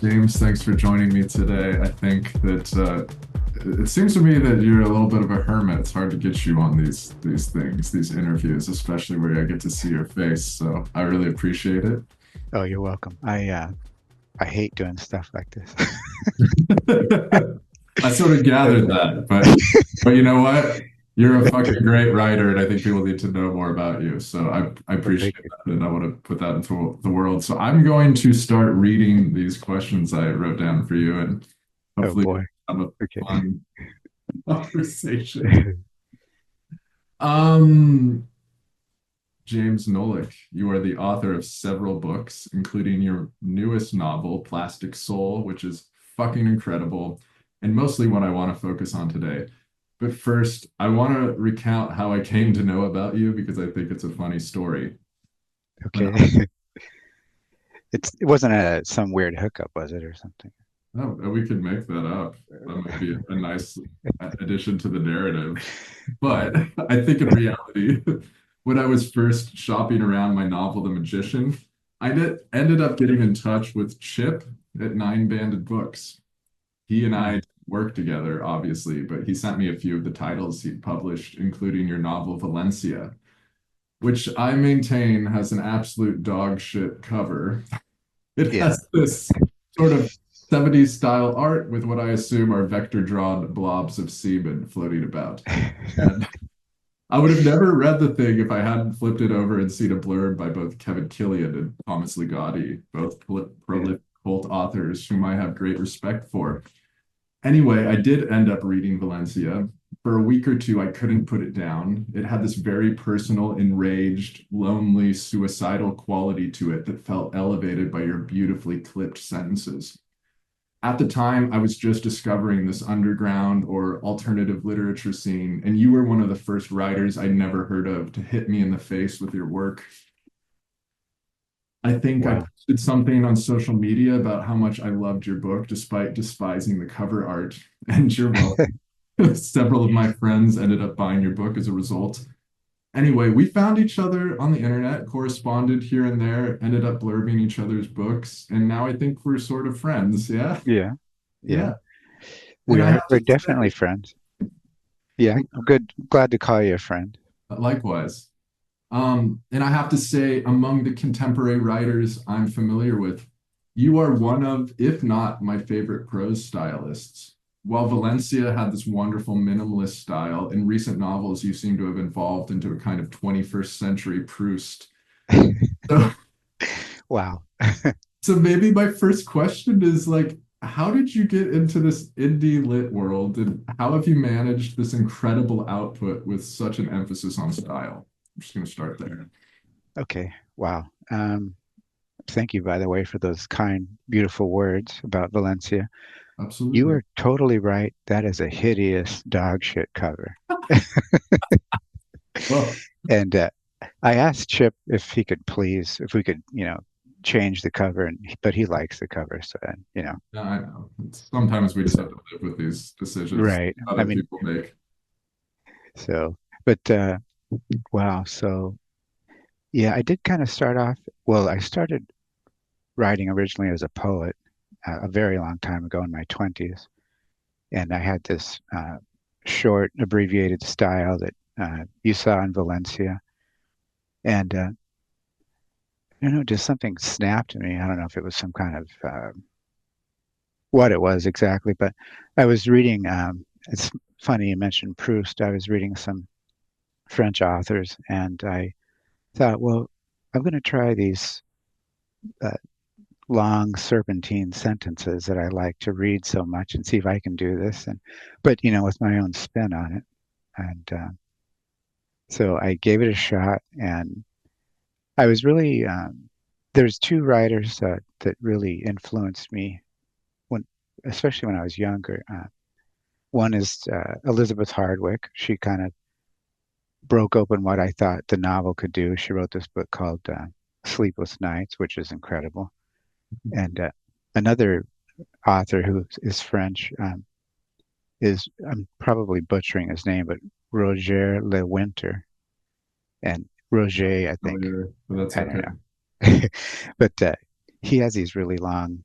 James, thanks for joining me today. I think that it seems to me that you're a little bit of a hermit. It's hard to get you on these things, these interviews, especially where I get to see your face. So I really appreciate it. Oh, you're welcome. I hate doing stuff like this. I sort of gathered that, but you know what? You're a fucking great writer, and I think people need to know more about you. So I Well, thank appreciate you. that, and I want to put that into the world. So I'm going to start reading these questions I wrote down for you, and Oh hopefully boy. have a Okay. fun conversation. Um, James Nulick, you are the author of several books, including your newest novel, Plastic Soul, which is fucking incredible, and mostly what I want to focus on today. But first, I want to recount how I came to know about you because I think it's a funny story. When Okay. It wasn't some weird hookup, was it, or something? we could make that up. That might be a nice addition to the narrative. But I think in reality, when I was first shopping around my novel, The Magician, ended up getting in touch with Chip at Nine Banded Books. He and I Hmm. worked together, obviously, but he sent me a few of the titles he'd published, including your novel, Valencia, which I maintain has an absolute dog shit cover. It Yeah. has this sort of 70s style art with what I assume are vector drawn blobs of semen floating about. And I would have never read the thing if I hadn't flipped it over and seen a blurb by both Kevin Killian and Thomas Ligotti, both Yeah. prolific cult authors whom I have great respect for. Anyway, I did end up reading Valencia. For a week or two, I couldn't put it down. It had this very personal, enraged, lonely, suicidal quality to it that felt elevated by your beautifully clipped sentences. At the time, I was just discovering this underground or alternative literature scene, and you were one of the first writers I'd never heard of to hit me in the face with your work. I think I Wow. posted something on social media about how much I loved your book despite despising the cover art, and you're welcome. Several of my friends ended up buying your book as a result. Anyway, we found each other on the internet, corresponded here and there, ended up blurbing each other's books, and now I think we're sort of friends. Yeah. Yeah. Yeah. Yeah. And We I are. have We're to definitely say, friends. Yeah. I'm good. Glad to call you a friend. likewise. And I have to say, among the contemporary writers I'm familiar with, you are one of, if not my favorite prose stylists. While Valencia had this wonderful minimalist style, in recent novels, you seem to have evolved into a kind of 21st century Proust. So, Wow. so maybe my first question is like, how did you get into this indie lit world, and how have you managed this incredible output with such an emphasis on style? I'm just going to start there. Okay. Wow. Thank you, by the way, for those kind, beautiful words about Valencia. You Absolutely. are totally right. That is a hideous dog shit cover. Well, And I asked Chip if he could please, if we could, change the cover, but he likes the cover, so yeah, I know. Sometimes we just So, have to live with these decisions right. I other mean, people make. so, but wow. So yeah, I did kind of start off. Well, I started writing originally as a poet a very long time ago in my 20s, and I had this short, abbreviated style that you saw in Valencia, and I don't know, just something snapped in me. I don't know if it was some kind of what it was exactly, but I was reading. It's funny you mentioned Proust. I was reading some French authors, and I thought, well, I'm going to try these uh, long serpentine sentences that I like to read so much, and see if I can do this. And but with my own spin on it, and so I gave it a shot, and I was really there's two writers that really influenced me when, especially when I was younger. One is Elizabeth Hardwick. She kind of broke open what I thought the novel could do. She wrote this book called Sleepless Nights, which is incredible. And another author who is French is, I'm probably butchering his name, but Roger Le Winter. And Roger, I think, Familiar, but that's I don't okay. know. But he has these really long.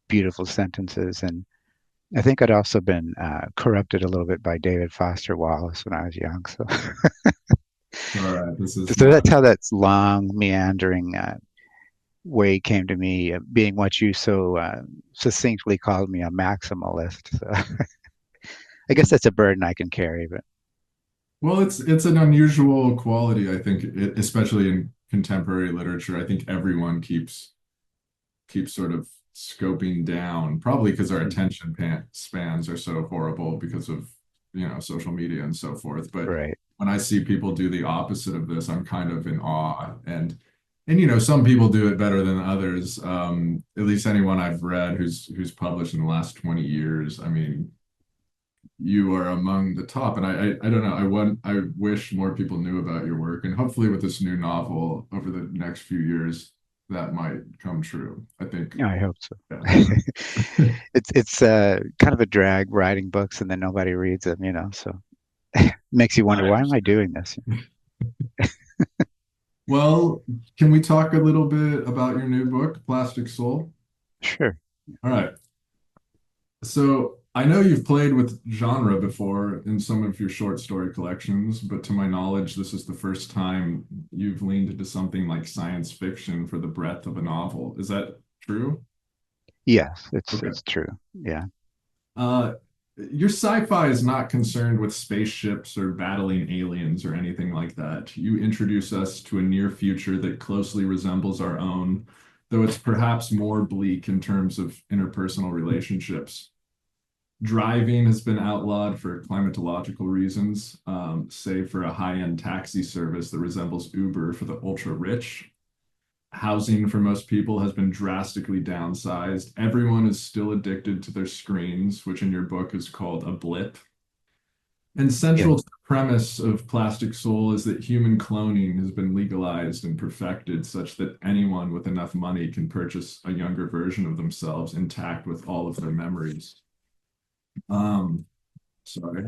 beautiful sentences. And I think I'd also been corrupted a little bit by David Foster Wallace when I was young. So, All right, this is so not. that's how that long, meandering way came to me, being what you so succinctly called me, a maximalist. So I guess that's a burden I can carry, but Well, it's an unusual quality, I think, especially in contemporary literature. I think everyone keeps sort of scoping down, probably because our mhm, spans are so horrible because of, social media and so forth. But right. when I see people do the opposite of this, I'm kind of in awe. And some people do it better than others. At least anyone I've read who's published in the last 20 years. I mean, you are among the top. And I don't know. I wish more people knew about your work. And hopefully with this new novel over the next few years, that might come true. I think, Yeah, I hope so. yeah. It's kind of a drag writing books and then nobody reads them, so makes you wonder, I why am I understand. doing this? Well, can we talk a little bit about your new book, Plastic Soul? Sure. All right. So I know you've played with genre before in some of your short story collections, but to my knowledge, this is the first time you've leaned into something like science fiction for the breadth of a novel. Is that true? Yes, it's Okay. it's true. Yeah. Uh, your sci-fi is not concerned with spaceships or battling aliens or anything like that. You introduce us to a near future that closely resembles our own, though it's perhaps more bleak in terms of interpersonal relationships. Driving has been outlawed for climatological reasons, save for a high-end taxi service that resembles Uber for the ultra-rich. Housing for most people has been drastically downsized. Everyone is still addicted to their screens, which in your book is called a blip. And Yeah. central to the premise of Plastic Soul is that human cloning has been legalized and perfected such that anyone with enough money can purchase a younger version of themselves intact with all of their memories. Um, Sorry,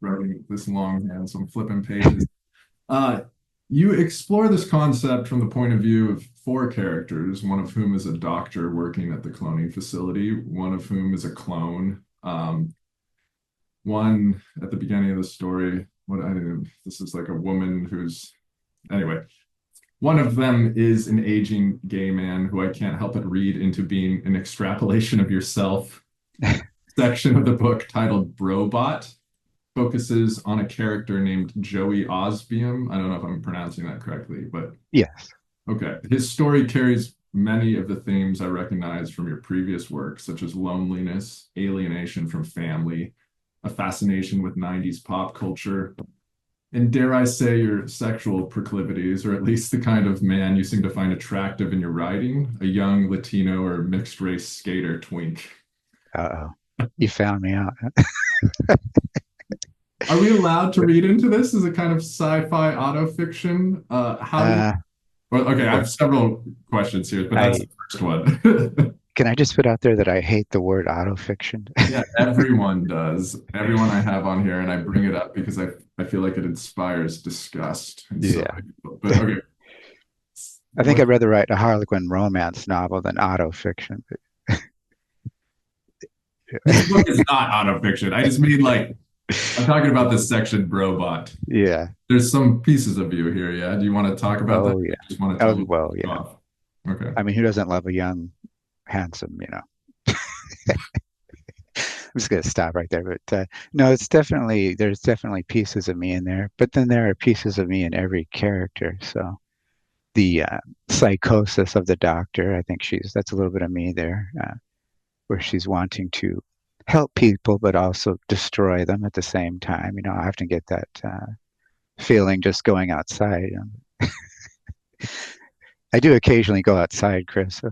writing this longhand, so I'm flipping pages. Uh, you explore this concept from the point of view of four characters, one of whom is a doctor working at the cloning facility, one of whom is a clone. One at the beginning of the story, what I mean, this is like a woman who's anyway. One of them is an aging gay man who I can't help but read into being an extrapolation of yourself. Section of the book titled Brobot focuses on a character named Joey Osbium. I don't know if I'm pronouncing that correctly, but Yes. okay. His story carries many of the themes I recognize from your previous work, such as loneliness, alienation from family, a fascination with 90s pop culture, and dare I say, your sexual proclivities, or at least the kind of man you seem to find attractive in your writing, a young Latino or mixed race skater twink. Uh-oh. You found me out. Are we allowed to read into this as a kind of sci-fi autofiction? How do you? Uh, Well, okay, I well, have several questions here, but that's I the first one. can I just put out there that I hate the word autofiction? Yeah, everyone does. Everyone I have on here, and I bring it up because I feel like it inspires disgust in so Yeah. many people. But okay, I think what I'd rather write a Harlequin romance novel than autofiction. this book is not autofiction. I just mean like I'm talking about this section, Brobot. Yeah. There's some pieces of you here, yeah? Do you want to talk about that? Oh, Or yeah. you just want to Oh, totally well, go yeah. off? Okay. I mean, who doesn't love a young, handsome? I'm just gonna stop right there. But no, there's definitely pieces of me in there. But then there are pieces of me in every character. So the psychosis of the doctor, I think that's a little bit of me there, where she's wanting to help people but also destroy them at the same time. I often get that feeling just going outside. I do occasionally go outside, Chris. So.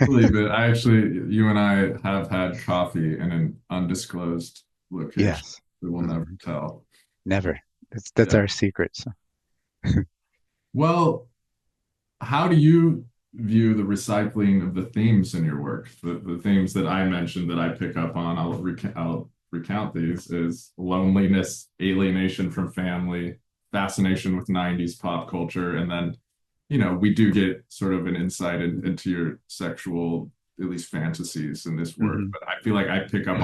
Believe it. You and I have had coffee in an undisclosed location. Yes. We will never Mhm. tell. Never. That's Yeah. our secret. So. Well, how do you view the recycling of the themes in your work? The themes that I mentioned that I pick up on, I'll recount these is loneliness, alienation from family, fascination with 90s pop culture, and then, we do get sort of an insight into your sexual at least fantasies in this work, Hmm. but I feel like I pick up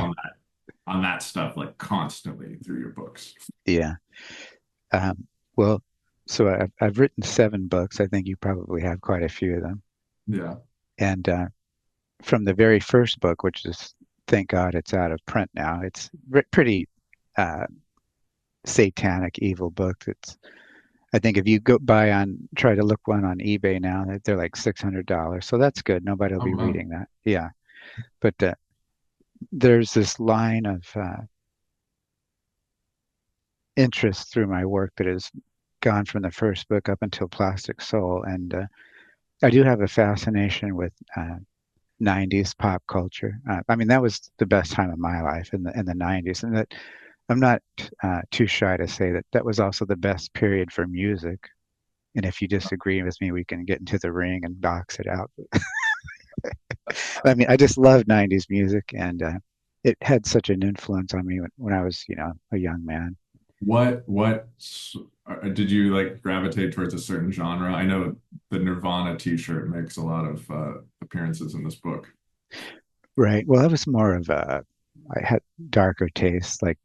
on that stuff like constantly through your books. Yeah. Well, so I've written 7 books. I think you probably have quite a few of them. Yeah. And from the very first book, which is, thank God it's out of print now, it's pretty uh, satanic, evil book. It's, I think if you go buy on, try to look one on eBay now, they're like $600. So that's good. Nobody will Oh be wow. reading that. Yeah. But there's this line of interest through my work that has gone from the first book up until Plastic Soul. And I do have a fascination with 90s pop culture. I mean, that was the best time of my life in the 90s. And that I'm not too shy to say that that was also the best period for music. And if you disagree with me, we can get into the ring and box it out. I mean, I just love 90s music, and it had such an influence on me when I was, a young man. Did you like gravitate towards a certain genre? I know the Nirvana t-shirt makes a lot of appearances in this book. Right. Well, I was more of a, I had darker tastes, like,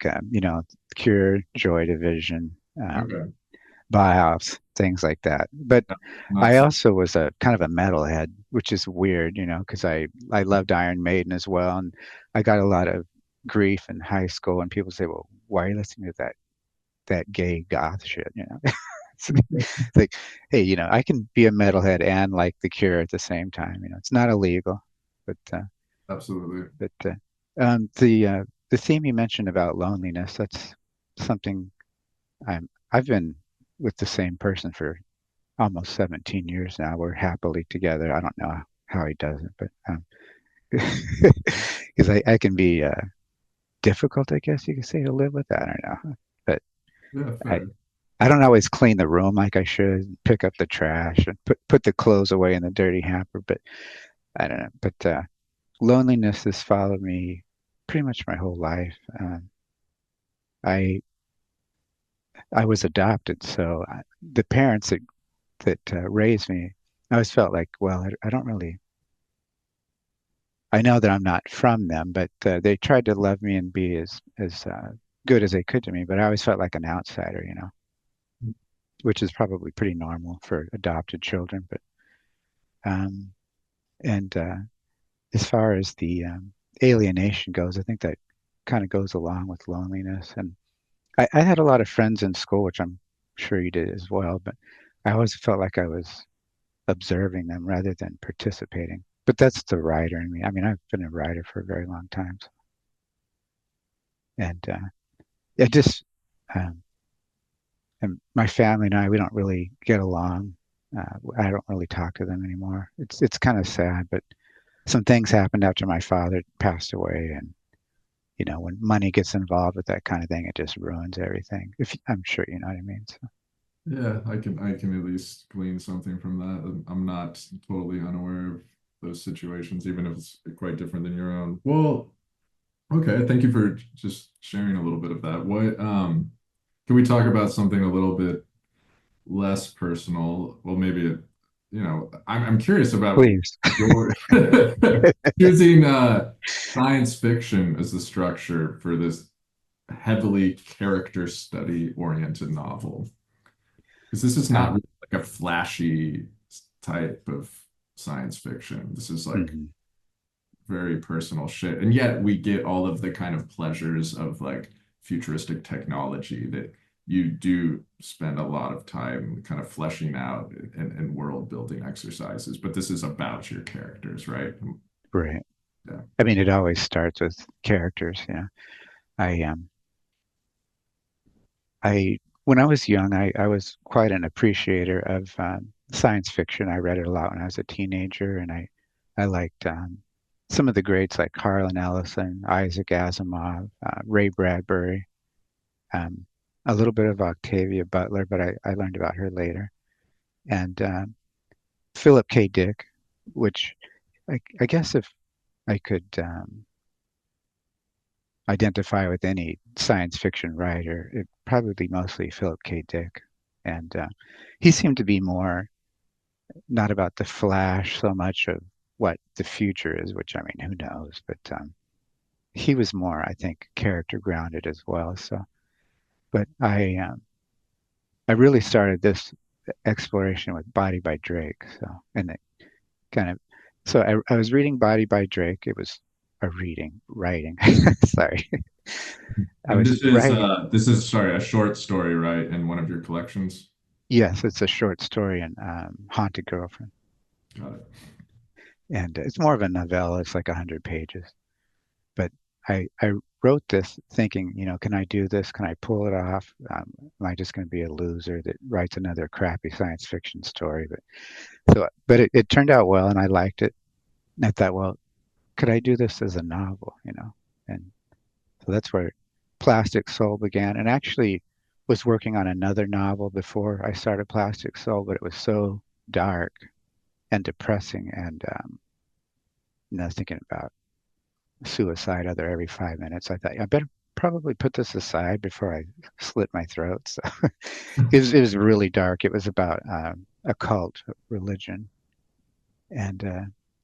Cure, Joy Division, Okay. Bauhaus, things like that. But I That's also was a kind of a metalhead, which is weird, because I loved Iron Maiden as well, and I got a lot of grief in high school, and people say, "Well, why are you listening to that gay goth shit?" It's like, hey, I can be a metalhead and like The Cure at the same time. It's not illegal, but absolutely. the theme you mentioned about loneliness, that's something I've been with the same person for almost 17 years now. We're happily together. I don't know how he does it, but because I can be difficult, I guess you could say, to live with. I don't know, but Yeah, I fair. I don't always clean the room like I should, pick up the trash and put the clothes away in the dirty hamper. But I don't know. But loneliness has followed me pretty much my whole life. I I was adopted, so the parents that raised me, I always felt like, well, I don't really. I know that I'm not from them, but they tried to love me and be as good as they could to me. But I always felt like an outsider, which is probably pretty normal for adopted children. But um, and as far as the alienation goes, I think that kind of goes along with loneliness. And I had a lot of friends in school, which I'm sure you did as well. But I always felt like I was observing them rather than participating. But that's the writer in me. I mean, I've been a writer for a very long time, and it just um, and my family and I, we don't really get along. I don't really talk to them anymore. It's kind of sad, but some things happened after my father passed away, and when money gets involved with that kind of thing, it just ruins everything. If I'm sure you know what I mean. So, Yeah, I can at least glean something from that. I'm not totally unaware of those situations, even if it's quite different than your own. Well, okay, thank you for just sharing a little bit of that. What can we talk about something a little bit less personal? Well, maybe I'm curious about please. your choosing science fiction as the structure for this heavily character study oriented novel. Because this is not Um, really like a flashy type of science fiction. This is like mhm. very personal shit. And yet we get all of the kind of pleasures of like futuristic technology that you do spend a lot of time kind of fleshing out and world building exercises. But this is about your characters, right? Right. Yeah. I mean, it always starts with characters. I I when I was young, I was quite an appreciator of science fiction. I read it a lot when I was a teenager, and I liked some of the greats like Harlan Ellison, Isaac Asimov, Ray Bradbury, um, a little bit of Octavia Butler, but I learned about her later, and Philip K. Dick, which I guess if I could identify with any science fiction writer, it probably be mostly Philip K. Dick. And he seemed to be more not about the flash so much of what the future is, which I mean, who knows? But he was more, I think, character grounded as well. So, but I really started this exploration with Body by Drake. So, and it kind of, so I was reading Body by Drake. It was a reading, writing. Sorry, I And was writing. this is sorry, a short story, right? In one of your collections. Yes, it's a short story in Haunted Girlfriend, Got it. and it's more of a novella. It's like 100 pages. But I wrote this thinking, can I do this? Can I pull it off? Am I just going to be a loser that writes another crappy science fiction story? But it turned out well, and I liked it. And I thought, well, could I do this as a novel? And so that's where Plastic Soul began. And actually was working on another novel before I started Plastic Soul, but it was so dark and depressing, and thinking about suicide other every 5 minutes. I thought I better probably put this aside before I slit my throat. So it was really dark. It was about a cult religion, and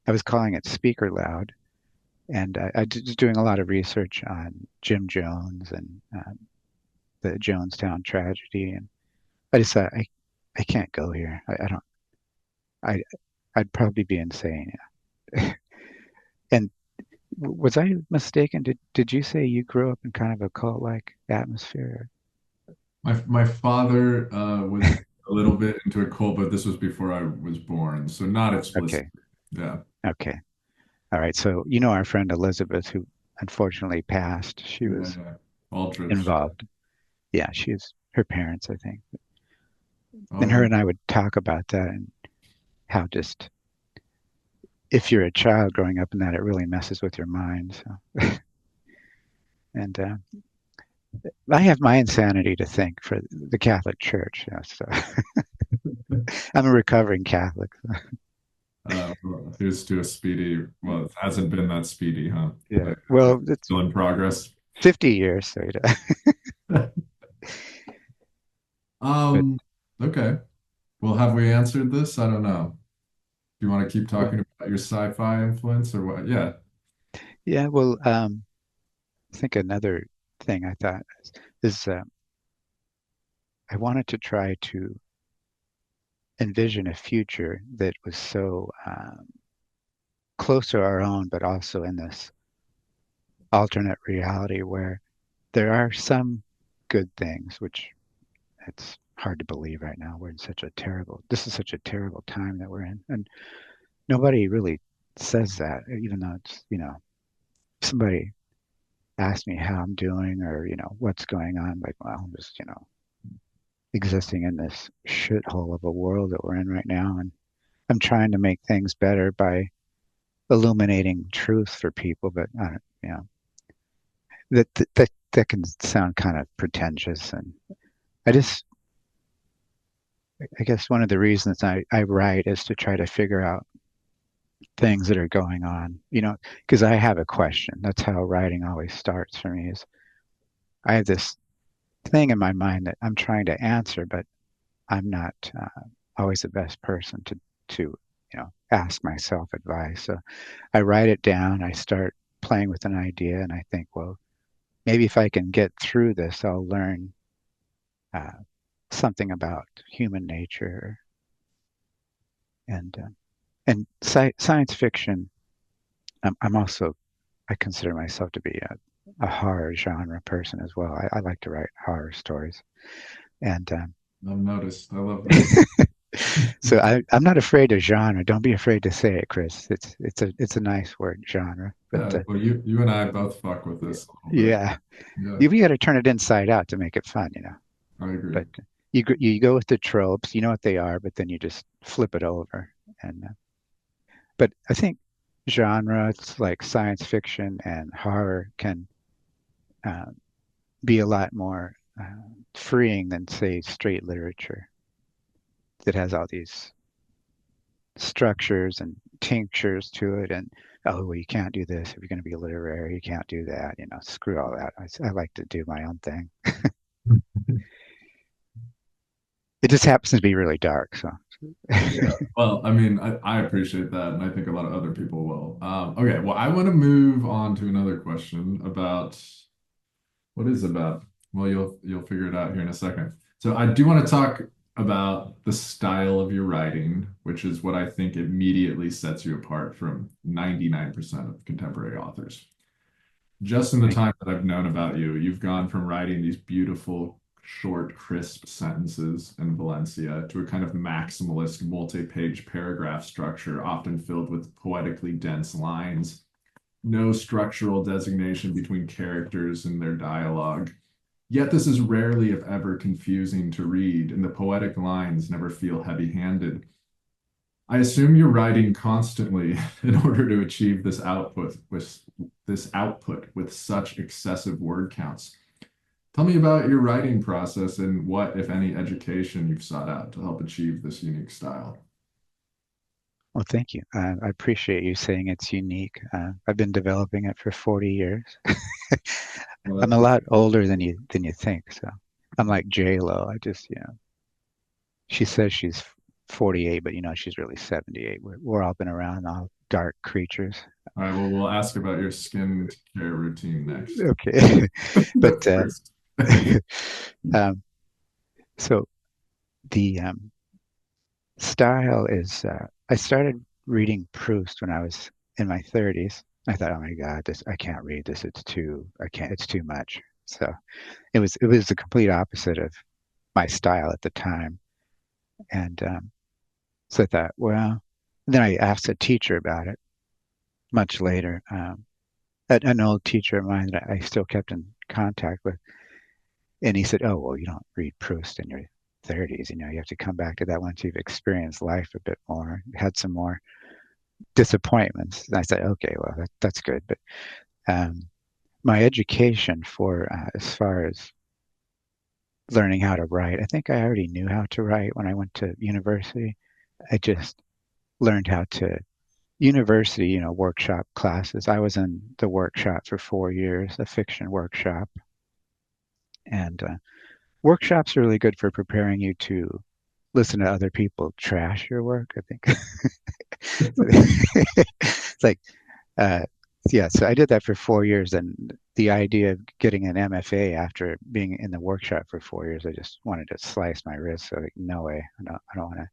I was calling it Speaker Loud. And I was doing a lot of research on Jim Jones and the Jonestown tragedy, and I just thought I can't go here. I don't. I I'd probably be insane. And was I mistaken? Did you say you grew up in kind of a cult-like atmosphere? My father was a little bit into a cult, but this was before I was born, so not explicit. Okay, Yeah. okay, all right. So our friend Elizabeth, who unfortunately passed, she Yeah, was yeah. Aldrich. involved. Yeah, she's her parents, I think. And her Oh, and I would talk about that and how just if you're a child growing up in that, it really messes with your mind. So, and I have my insanity to thank for the Catholic Church. So I'm a recovering Catholic. well, here's to a speedy. Well, it hasn't been that speedy, huh? Yeah. Like, Well, it's still in progress. 50 years, so but Um, okay. Well, have we answered this? I don't know. Do you want to keep well, talking about your sci-fi influence or what? Yeah. yeah. Well, I think another thing I thought is I wanted to try to envision a future that was so close to our own, but also in this alternate reality where there are some good things, which it's hard to believe right now. This is such a terrible time that we're in. And nobody really says that, even though somebody asks me how I'm doing or, what's going on, like, well, I'm just, existing in this shithole of a world that we're in right now. And I'm trying to make things better by illuminating truth for people, but I don't, that can sound kind of pretentious. And I just, I guess one of the reasons I write is to try to figure out things that are going on, because I have a question. That's how writing always starts for me is I have this thing in my mind that I'm trying to answer, but I'm not always the best person to ask myself advice. So I write it down. I start playing with an idea, and I think, well, maybe if I can get through this, I'll learn uh, something about human nature and science fiction. I'm also I consider myself to be a horror genre person as well. I like to write horror stories, and I've noticed. I love that. so I'm not afraid of genre. Don't be afraid to say it, Chris. It's a nice word, genre. But Yeah, well, you and I both fuck with this a little bit. yeah, Yeah, you got to turn it inside out to make it fun. I agree. But you go with the tropes. You know what they are, but then you just flip it over. And but I think genres like science fiction and horror can uh, be a lot more freeing than say straight literature that has all these structures and tinctures to it. And oh, well, you can't do this if you're going to be literary. You can't do that. Screw all that. I like to do my own thing. It just happens to be really dark. So Yeah. Well, I mean, I appreciate that, and I think a lot of other people will. Okay, well, I want to move on to another question about what is about. Well, you'll figure it out here in a second. So I do want to talk about the style of your writing, which is what I think immediately sets you apart from 99% of contemporary authors. Just in the Thank time that I've known about you, you've gone from writing these beautiful, short, crisp sentences in Valencia to a kind of maximalist, multi-page paragraph structure, often filled with poetically dense lines, no structural designation between characters and their dialogue. Yet this is rarely, if ever, confusing to read, and the poetic lines never feel heavy-handed. I assume you're writing constantly in order to achieve this output with such excessive word counts. Tell me about your writing process and what, if any, education you've sought out to help achieve this unique style. Well, thank you. I appreciate you saying it's unique. I've been developing it for 40 years. Well, I'm a lot older than you think, so I'm like J Lo. I just, she says she's 48, but she's really 78. We're all been around, all dark creatures. all right, well, we'll ask about your skin care routine next. Okay, but First. um, so the style is. I started reading Proust when I was in my 30s. I thought, oh my God, this I can't read this. It's too I can't. It's too much. So it was the complete opposite of my style at the time. And so I thought, well, then I asked a teacher about it much later. An old teacher of mine that I still kept in contact with, and he said, "Oh, well, you don't read Proust in your 30s. You have to come back to that once you've experienced life a bit more, had some more disappointments." And I said, "Okay, well, that's good." But um, my education for as far as learning how to write, I think I already knew how to write when I went to university. I just learned how to university, workshop classes. I was in the workshop for 4 years, a fiction workshop, and workshops are really good for preparing you to listen to other people trash your work. I think it's like, uh, yeah. So I did that for 4 years, and the idea of getting an MFA after being in the workshop for 4 years, I just wanted to slice my wrist. So like, no way, I don't want to.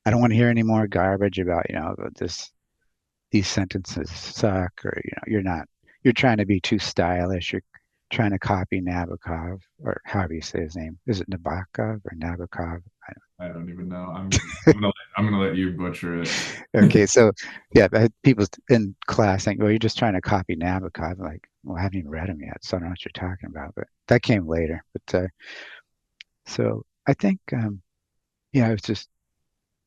I don't want to hear any more garbage about this these sentences suck, or you're trying to be too stylish, you're trying to copy Nabokov, or however you say his name. Is it Nabokov or Nabokov? I don't even know. I'm gonna let you butcher it. Okay, so yeah, I had people in class saying, well, you're just trying to copy Nabokov. I'm like, well, I haven't even read him yet, so I don't know what you're talking about. But that came later. But so I think yeah, it was just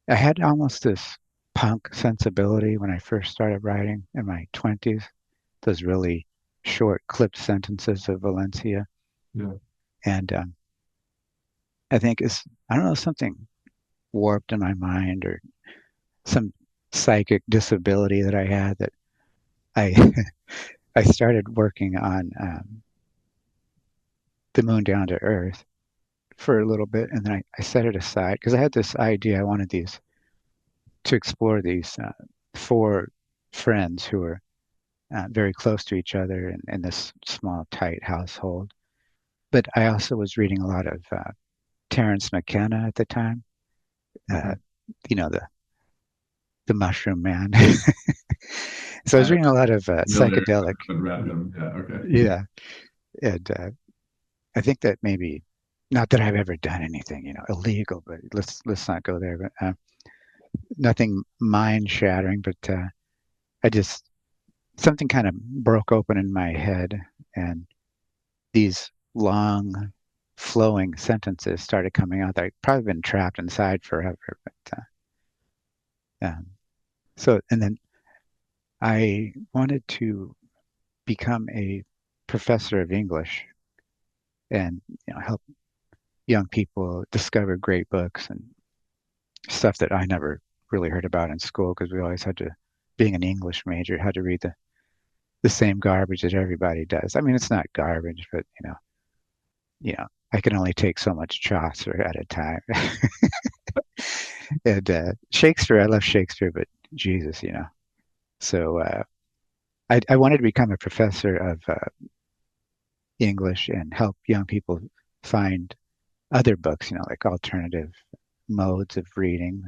I had almost this punk sensibility when I first started writing in my 20s, those really short clipped sentences of Valencia. Yeah. And I think I don't know, something warped in my mind, or some psychic disability that I had, that I I started working on the moon down to earth for a little bit, and then I set it aside because I had this idea. I wanted these to explore these four friends who were very close to each other in this small, tight household. But I also was reading a lot of Terence McKenna at the time. Uh, Okay. the Mushroom Man. So I I was am reading a lot of familiar, psychedelic. but read them. Yeah. Okay. Yeah, and I think that maybe not that I've ever done anything illegal, but let's not go there. But nothing mind shattering. But I just something kind of broke open in my head, and these long flowing sentences started coming out that I'd probably been trapped inside forever. But so, and then I wanted to become a professor of English, and help young people discover great books and stuff that I never really heard about in school, because we always had to, being an English major, had to read the same garbage that everybody does. I mean, it's not garbage, but I can only take so much Chaucer at a time. And Shakespeare, I love Shakespeare, but Jesus, you know. So I wanted to become a professor of English and help young people find other books, you know, like alternative modes of reading,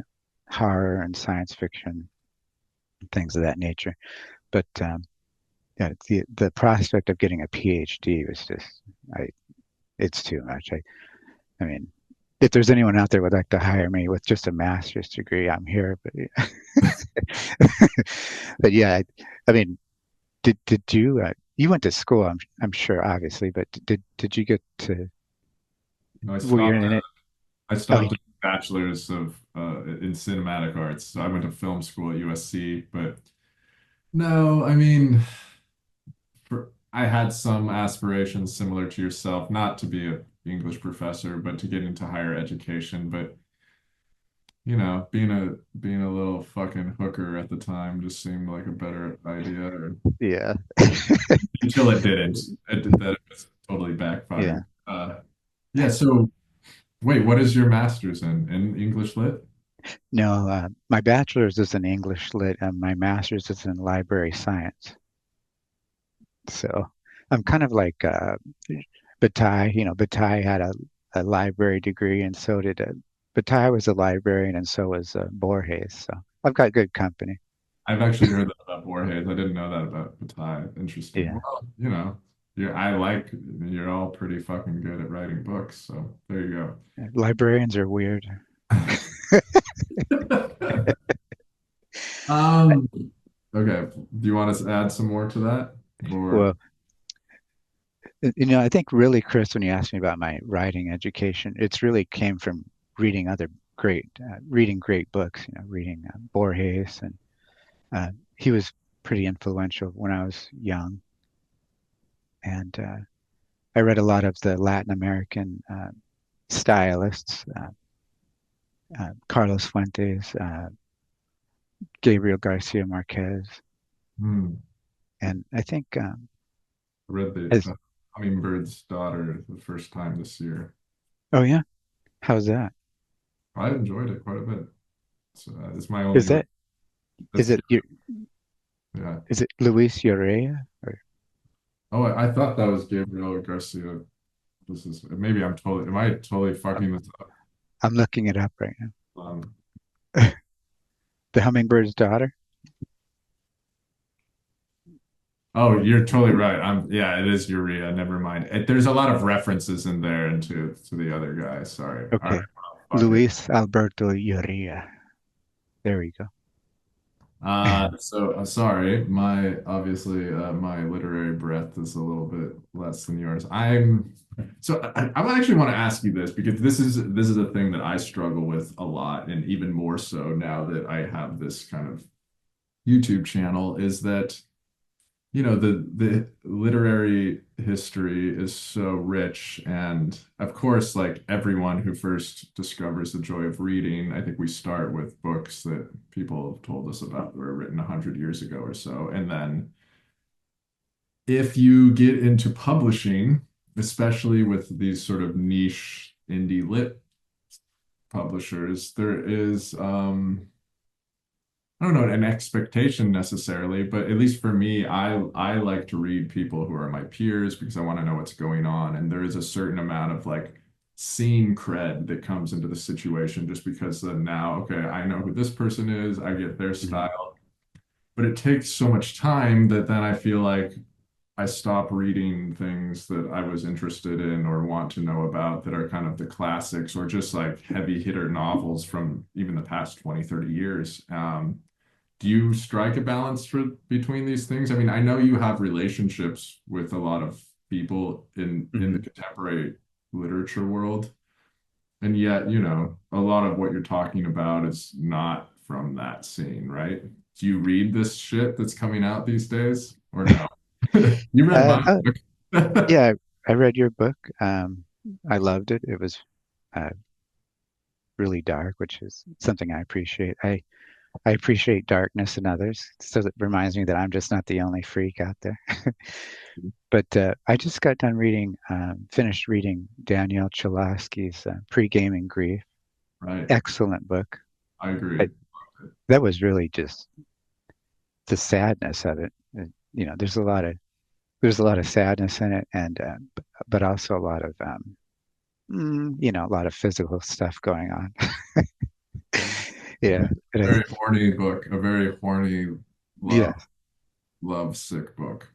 horror and science fiction, things of that nature. But yeah, the prospect of getting a PhD was just, I, it's too much. I mean, if there's anyone out there who would like to hire me with just a master's degree, I'm here. But but yeah, I mean, did you you went to school? I'm sure, obviously, but did you get to? I Were you stopped. in it? I Oh, you, stopped at bachelor's of in cinematic arts. So I went to film school at USC, but no, I mean, I had some aspirations similar to yourself, not to be an English professor, but to get into higher education. But being a little fucking hooker at the time just seemed like a better idea, yeah, until it didn't. That it was totally yeah. backfired. Yeah. So wait, what is your master's in English lit? No, my bachelor's is in English lit, and my master's is in library science. So I'm kind of like Bataille. You know, Bataille had a library degree, and so did Bataille was a librarian, and so was Borges. So I've got good company. I've actually heard that about Borges. I didn't know that about Bataille. Interesting. Yeah, Well, you're all pretty fucking good at writing books, so there you librarians are weird. go. Um, okay. Do you want us to add some more to that? Or Well, you know, I think really, Chris, when you asked me about my writing education, it's really came from reading reading great books. You know, reading Borges, and he was pretty influential when I was young. And I read a lot of the Latin American stylists, Carlos Fuentes, Gabriel Garcia Marquez, hmm, and I think read the as Hummingbird's Daughter the first time this year. oh yeah, how's that? I enjoyed it quite a bit. So it's my Is only that is that's it your yeah. is it Luis Urrea? Or Oh, I thought that was Gabriel Garcia. This is maybe am I totally fucking this up? I'm looking it up right Um, now. The Hummingbird's Daughter. oh, you're totally right. Yeah, it is Urea. Never mind. There's a lot of references in there into to the other guy. Sorry. All right. Okay, Well, fuck it. Luis Alberto Urrea. There we go. Sorry, my literary breadth is a little bit less than yours. I actually want to ask you this because this is a thing that I struggle with a lot, and even more so now that I have this kind of YouTube channel, is that the literary history is so rich, and of course, like everyone who first discovers the joy of reading, I think we start with books that people have told us about that were written 100 years ago or so. And then if you get into publishing, especially with these sort of niche indie lit publishers, there is I don't know an expectation necessarily, but at least for me, I like to read people who are my peers because I want to know what's going on. And there is a certain amount of like scene cred that comes into the situation just because then now, okay, I know who this person is, I get their Mhm. style. But it takes so much time that then I feel like I stop reading things that I was interested in or want to know about that are kind of the classics or just like heavy hitter novels from even the past 20, 30 years. Do you strike a balance between these things? I mean, I know you have relationships with a lot of people in the Mhm. contemporary literature world, and yet, a lot of what you're talking about is not from that scene, right? Do you read this shit that's coming out these days or no? You read my Oh, book. yeah, I read your book. I loved it. It was uh, really dark, which is something I appreciate. I appreciate darkness in others, so it reminds me that I'm just not the only freak out there. But I just got done finished reading Danielle Chulosky's Pre-Gaming Grief. Right. Excellent book. I agree. I, that was really just the sadness of it. There's a lot of sadness in it, and but also a lot of a lot of physical stuff going on. Yeah, Very horny book, a very horny love yeah, love sick book.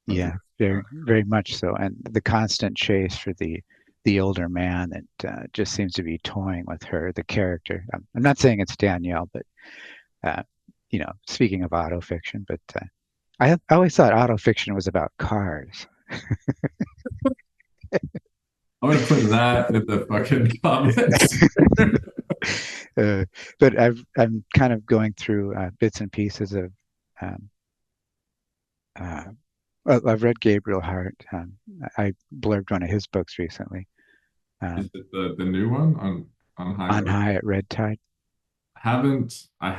That's a yeah, very much so. And the constant chase for the older man that just seems to be toying with her, the character. I'm not saying it's Danielle, but uh, speaking of autofiction, but I always thought autofiction was about cars. I'm gonna put that in the fucking comments. uh, but I'm kind of going through bits and pieces of. Um, well, I've read Gabriel Hart. I blurbed one of his books recently, Is um, it the new one on High On Road? High at Red Tide. I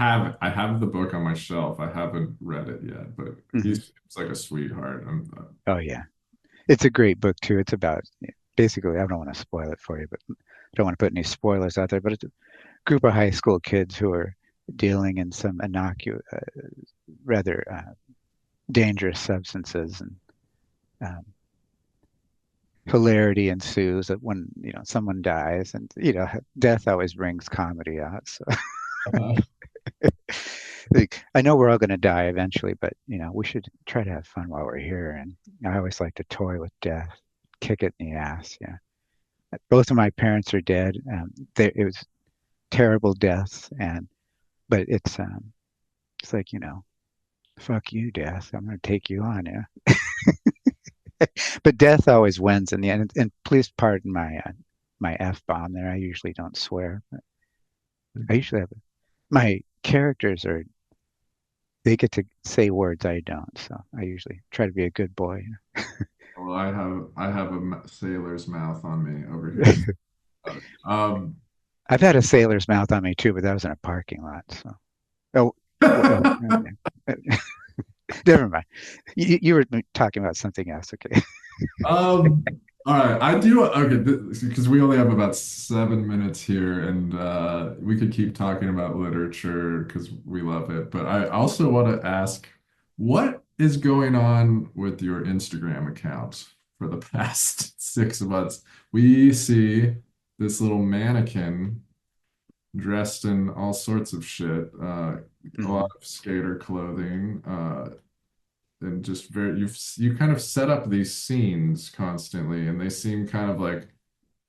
have the book on my shelf. I haven't read it yet, but he Hmm. seems like a sweetheart. Oh yeah, it's a great book too. It's about basically. I don't want to spoil it for you, but I don't want to put any spoilers out there. But it's a group of high school kids who are dealing in some rather dangerous substances, and um, hilarity ensues when someone dies, and death always brings comedy out. So uh, like, I know we're all going to die eventually, but we should try to have fun while we're here. And I always like to toy with death, kick it in the ass. Yeah, both of my parents are dead. It was terrible deaths, and but it's like fuck you, death. I'm going to take you on. Yeah, but death always wins in the end. And please pardon my f bomb there. I usually don't swear. But I usually have my characters are they get to say words I don't, so I usually try to be a good boy. well, I have a sailor's mouth on me over here. Um, I've had a sailor's mouth on me too, but that was in a parking lot. So, oh, well, never mind. You were talking about something else. Okay. Um, all right, I do okay because we only have about 7 minutes here, and we could keep talking about literature because we love it. But I also want to ask, what is going on with your Instagram account for the past 6 months? We see this little mannequin dressed in all sorts of shit, a lot Hmm. of skater clothing, and just you kind of set up these scenes constantly, and they seem kind of like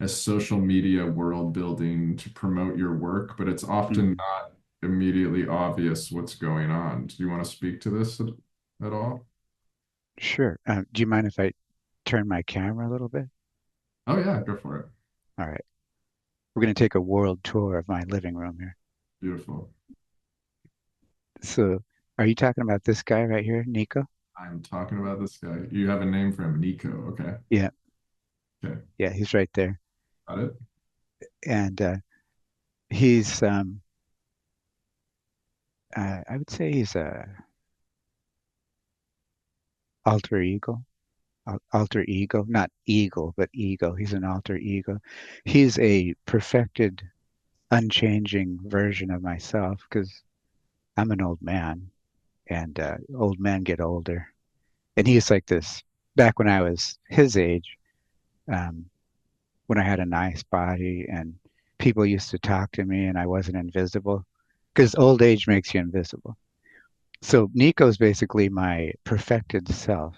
a social media world building to promote your work, but it's often Hmm. not immediately obvious what's going on. Do you want to speak to this at all? Sure. Do you mind if I turn my camera a little bit? Oh yeah, go for it. All right. We're going to take a world tour of my living room here. Beautiful. So, are you talking about this guy right here, Nico? I'm talking about this guy. You have a name for him, Nico. Okay. Yeah. Okay. Yeah, he's right there. Got it. And he's, I would say he's a alter ego. Alter ego, not eagle, but ego. He's an alter ego. He's a perfected, unchanging version of myself because I'm an old man, and old men get older. And he's like this back when I was his age, um, when I had a nice body and people used to talk to me and I wasn't invisible because old age makes you invisible. So Nico's basically my perfected self.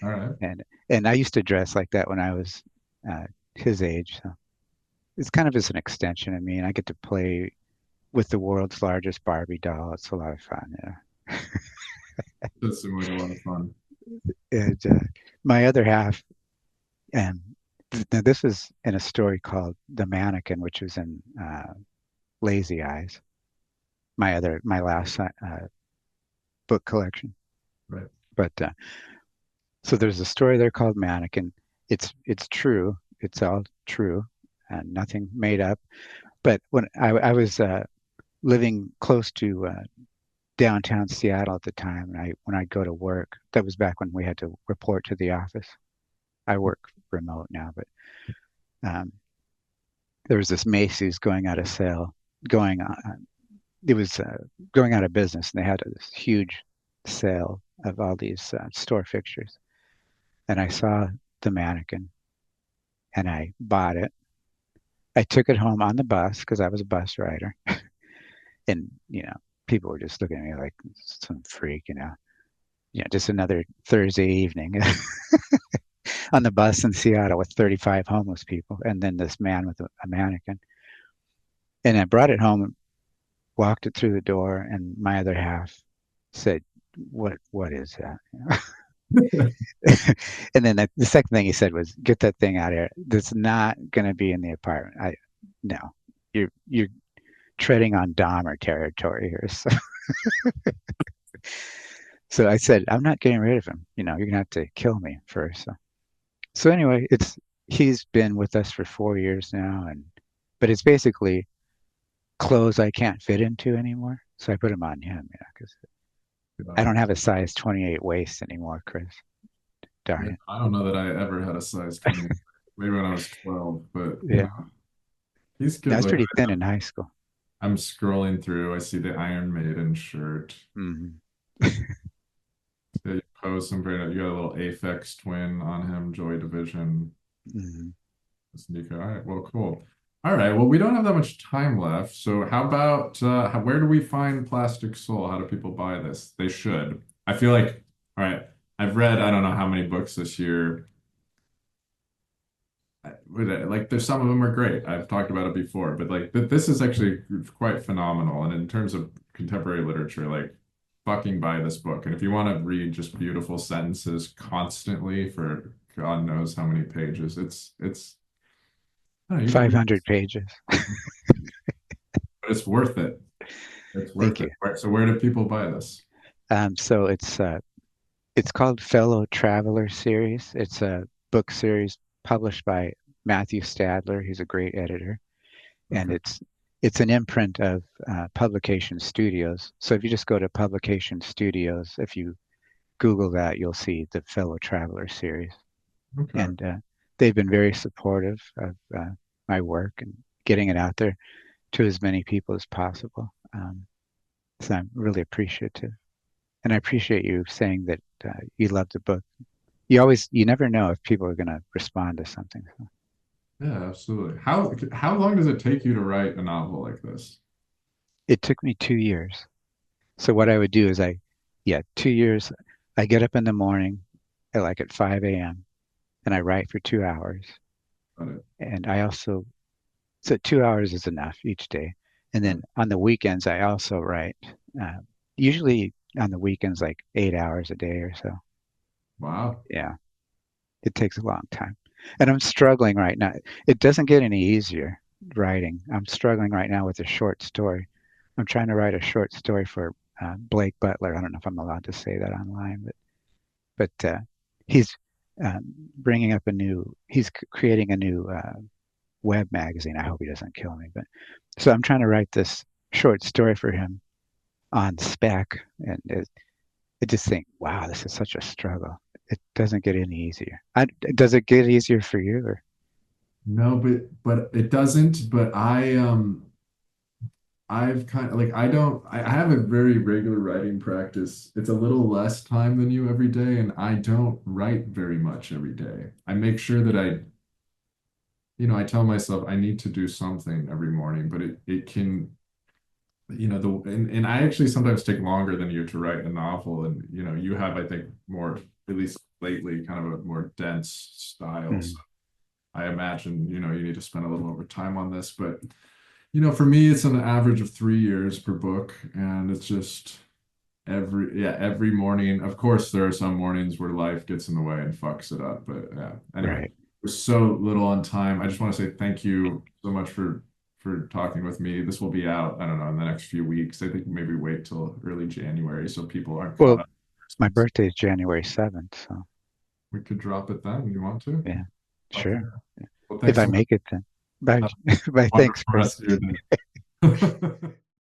All right. And I used to dress like that when I was uh, his age. So it's kind of as an extension of me, and I get to play with the world's largest Barbie doll. It's a lot of fun. Yeah. Does seem like a lot of fun. And my other half, and now this is in a story called The Mannequin, which was in Lazy Eyes, my last book collection. Right. But so there's a story there called Mannequin. It's true. It's all true, and nothing made up. But when I was living close to downtown Seattle at the time, and when I go to work, that was back when we had to report to the office. I work remote now, but um, there was this Macy's going out of sale, going on. It was going out of business, and they had this huge sale of all these store fixtures. And I saw the mannequin, and I bought it. I took it home on the bus because I was a bus rider, and people were just looking at me like some freak, just another Thursday evening on the bus in Seattle with 35 homeless people, and then this man with a mannequin. And I brought it home, and walked it through the door, and my other half said, "What is that?" And then the second thing he said was, "Get that thing out of here. That's not going to be in the apartment." No, you're treading on Dahmer territory here. So I said, "I'm not getting rid of him. You're gonna have to kill me first." So anyway, he's been with us for 4 years now, but it's basically clothes I can't fit into anymore. So I put them on him, because I don't have a size 28 waist anymore, Chris. Yeah, Darn I don't know that I ever had a size 20. Maybe when I was 12, but it. Yeah, he's I good was looking. pretty thin in high school. I'm scrolling through. I see the Iron Maiden shirt. Hmm. Yeah, you post some very. You got a little Aphex Twin on him, Joy Division. Hmm. That's Nico. All right, well, cool. All right, well, we don't have that much time left. So how about where do we find Plastic Soul? How do people buy this? They should. I feel like, all right, I've read I don't know how many books this year. Like there's some of them are great. I've talked about it before, but like this is actually quite phenomenal. And in terms of contemporary literature, like fucking buy this book. And if you want to read just beautiful sentences constantly for God knows how many pages, I don't know, you can read, 500 pages. but it's worth it. It's worth Thank it. you. So where do people buy this? So it's called Fellow Traveler series. It's a book series published by Matthew Stadler. He's a great editor, and Okay. it's an imprint of Publication Studios. So if you just go to Publication Studios, if you Google that, you'll see the Fellow Traveler series, Okay. and they've been very supportive of my work and getting it out there to as many people as possible. So I'm really appreciative, and I appreciate you saying that you love the book. You never know if people are going to respond to something. So Yeah, absolutely. How long does it take you to write a novel like this? it took me 2 years. So what I would do is yeah, 2 years. I get up in the morning at 5 a.m. and I write for 2 hours. Got it. And I also, so 2 hours is enough each day. And Got it. then on the weekends, I also write, uh, usually on the weekends, like 8 hours a day or so. Wow. Yeah, it takes a long time. And I'm struggling right now. It doesn't get any easier writing. I'm struggling right now with a short story. I'm trying to write a short story for Blake Butler. I don't know if I'm allowed to say that online, but he's bringing up he's creating a new web magazine. I hope he doesn't kill me. But so I'm trying to write this short story for him on spec, and I just think, wow, this is such a struggle. It doesn't get any easier. Does it get easier for you? Or? No, but it doesn't. But I've kind of like I have a very regular writing practice. It's a little less time than you every day, and I don't write very much every day. I make sure that I tell myself I need to do something every morning, but it can, and I actually sometimes take longer than you to write a novel, and you have, I think, more, at least lately, kind of a more dense style. So Mm, I imagine, you need to spend a little more time on this, but for me, it's an average of 3 years per book, and it's just every morning. Of course, there are some mornings where life gets in the way and fucks it up, but yeah. Anyway, right. we're so little on time. I just want to say thank you so much for talking with me. This will be out, I don't know, in the next few weeks. I think maybe wait till early January so people aren't caught Well, up. my birthday is January 7th, so We could drop it then. You want to? yeah, Okay. sure. Well, If thanks I so much. make it, then. Bye. Have a Bye. Thanks, wonderful Chris. rest of your day.